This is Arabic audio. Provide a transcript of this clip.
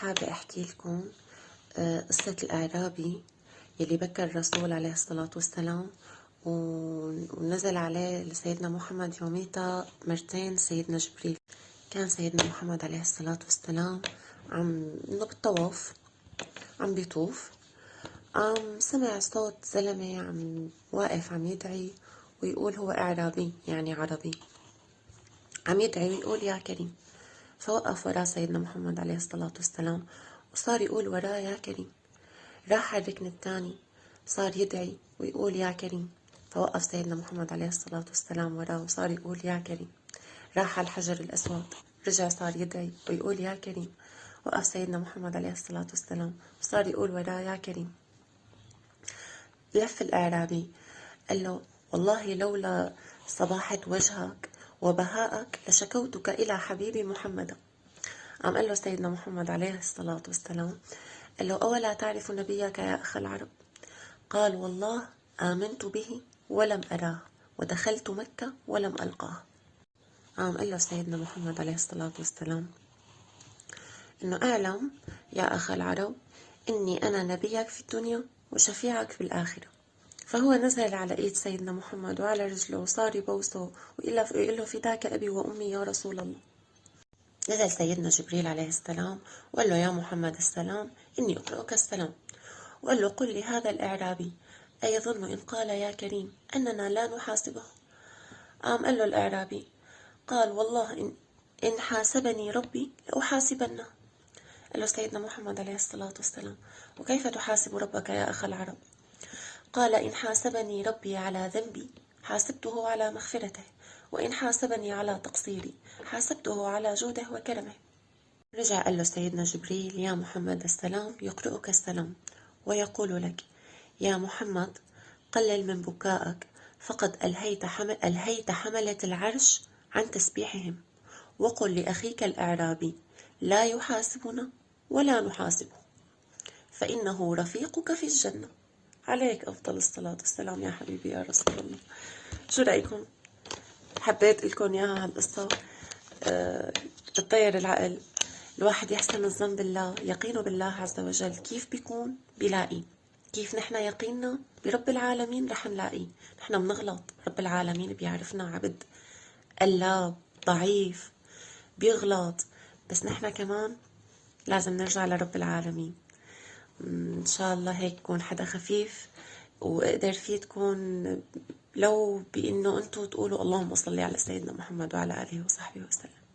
حابة أحكي لكم قصة الأعرابي يلي بكى الرسول عليه الصلاة والسلام ونزل عليه لسيدنا محمد يوميتها مرتين سيدنا جبريل. كان سيدنا محمد عليه الصلاة والسلام إنه بالطواف عم بيطوف، سمع صوت زلمة واقف عم يدعي ويقول هو أعرابي يعني عربي، عم يدعي ويقول يا كريم. فوقف وراه سيدنا محمد عليه الصلاة والسلام وصار يقول وراه يا كريم. راح على الركن الثاني صار يدعي ويقول يا كريم، فوقف سيدنا محمد عليه الصلاة والسلام وراه وصار يقول يا كريم. راح على الحجر الأسود رجع صار يدعي ويقول يا كريم. وقف سيدنا محمد عليه الصلاة والسلام وصار يقول وراه يا كريم. لف الأعرابي قال له والله لولا صباحة وجهك وبهاءك لشكوتك إلى حبيبي محمد. قال له سيدنا محمد عليه الصلاة والسلام، قال له أولا تعرف نبيك يا أخ العرب؟ قال والله آمنت به ولم أراه ودخلت مكة ولم ألقاه. قال له سيدنا محمد عليه الصلاة والسلام إنه أعلم يا أخ العرب إني أنا نبيك في الدنيا وشفيعك في الآخرة. فهو نزل على إيد سيدنا محمد وعلى رجله وصار يبوسه ويقول له فداك أبي وأمي يا رسول الله. نزل سيدنا جبريل عليه السلام وقال له يا محمد السلام إني أقرأك السلام، وقال له قل لهذا الأعرابي أيظن إن قال يا كريم أننا لا نحاسبه؟ قال له الأعرابي قال والله إن حاسبني ربي لأحاسبنه. قال له سيدنا محمد عليه الصلاة والسلام وكيف تحاسب ربك يا أخ العرب؟ قال إن حاسبني ربي على ذنبي حاسبته على مغفرته، وإن حاسبني على تقصيري حاسبته على جوده وكرمه. رجع قال له سيدنا جبريل يا محمد السلام يقرئك السلام ويقول لك يا محمد قلل من بكائك فقد ألهيت حملة العرش عن تسبيحهم، وقل لأخيك الأعرابي لا يحاسبنا ولا نحاسبه فإنه رفيقك في الجنة. عليك أفضل الصلاة والسلام يا حبيبي يا رسول الله. شو رأيكم؟ حبيت لكم إياها هالقصة تطير العقل. الواحد يحسن الظن بالله، يقينه بالله عز وجل كيف بيكون بيلاقي. كيف نحن يقيننا برب العالمين رح نلاقيه. نحن بنغلط، رب العالمين بيعرفنا عبد قلاب ضعيف بيغلط، بس نحن كمان لازم نرجع لرب العالمين. إن شاء الله هيك يكون حدا خفيف وقدر فيتكم لو بإنه أنتوا تقولوا اللهم صل على سيدنا محمد وعلى آله وصحبه وسلم.